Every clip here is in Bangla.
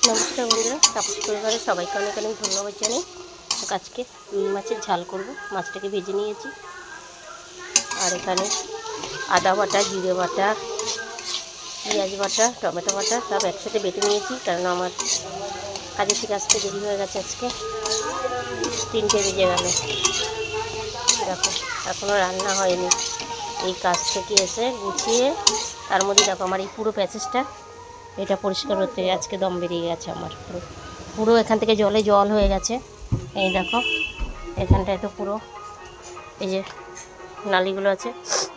নমস্কার বন্ধুরা, তাপস পরিবারের সবাইকে অনেক অনেক ধন্যবাদ জানাই। আজকে রুই মাছের ঝাল করব। মাছটাকে ভেজে নিয়েছি, আর এখানে আদা বাটা, জিরে বাটা, পেঁয়াজ বাটা, টমেটো বাটা সব একসাথে বেটে নিয়েছি, কারণ আমার কাজের থেকে আসতে দেরি হয়ে গেছে। আজকে 3টে বেজে গেল। দেখো এখনও রান্না হয়নি। এই কাজ থেকে এসে গুছিয়ে তার মধ্যে দেখো আমার এই পুরো প্যাসেজটা এটা পরিষ্কার করতে আজকে দম বেরিয়ে গেছে আমার। পুরো এখান থেকে জলে জল হয়ে গেছে। এই দেখো এখানটায় তো পুরো এই যে নালিগুলো আছে,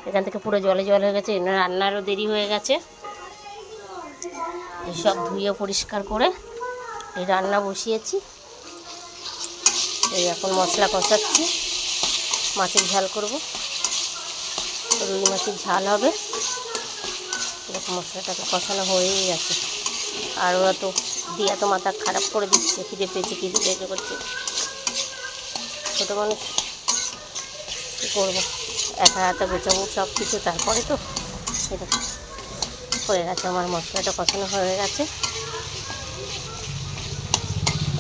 এখান থেকে পুরো জলে জল হয়ে গেছে। রান্নারও দেরি হয়ে গেছে। সব ধুয়ে পরিষ্কার করে এই রান্না বসিয়েছি। এই এখন মশলা কষাচ্ছি, মাছের ঝাল করব। রুই মাছের ঝাল হবে। দেখো মশলাটাকে কষানো হয়েই গেছে। আর ওরা তো দিয়া তো মাথা খারাপ করে দিচ্ছে, খিদে পেয়েছে করছে। ছোটো মানুষ কী করবো, একা হাতে গোছাবো সব কিছু, তারপরে তো এটা হয়ে গেছে। আমার মশলাটা কষানো হয়ে গেছে।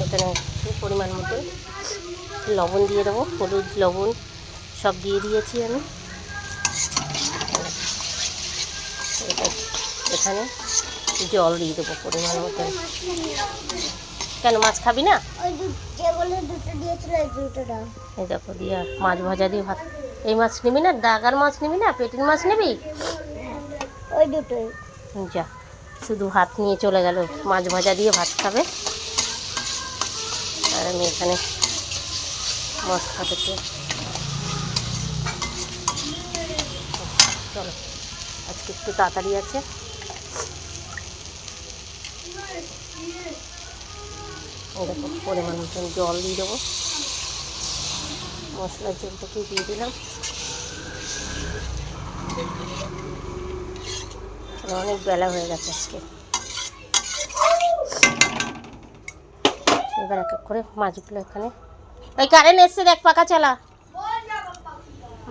এখানে পরিমাণ মতো লবণ দিয়ে দেবো, হলুদ লবণ সব দিয়ে দিয়েছি আমি। এখানে জল দিয়ে দেবো পরিমাণ মতো। কেন মাছ খাবি না? এই দেখো দিয়া মাছ ভাজা দিয়ে ভাত। এই মাছ নিবি না? ডাগার মাছ নিবি না? পেটির মাছ নিবি? ওই দুটোই যা, শুধু ভাত নিয়ে চলে গেল। মাছ ভাজা দিয়ে ভাত খাবে। আর আমি এখানে মশলা থেকে চলো, আজকে একটু তাড়াতাড়ি আছে। দেখো পরিমাণ মতন জল দিয়ে দেবো। মশলার জলটাকে দিয়ে দিলাম। অনেক বেলা হয়ে গেছে আজকে। এবার এক এক করে মাছগুলো এখানে, ওই কারেন্ট এসছে দেখ, পাখা চালা।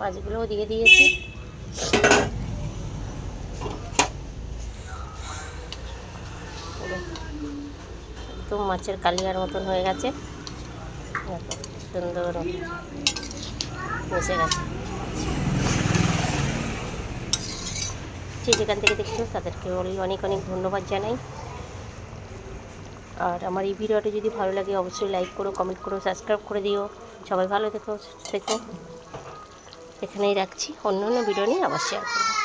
মাছগুলোও দিয়ে দিয়েছি। একদম মাছের কালিয়ার মতন হয়ে গেছে। দেখো সুন্দর বসে গেছে। যেখান থেকে দেখছো তাদেরকে অনেক অনেক ধন্যবাদ জানাই। আর আমার এই ভিডিওটা যদি ভালো লাগে অবশ্যই লাইক করো, কমেন্ট করো, সাবস্ক্রাইব করে দিও। সবাই ভালো থেকো। এখানেই রাখছি, অন্য অন্য ভিডিও নিয়ে আবার শেয়ার করবো।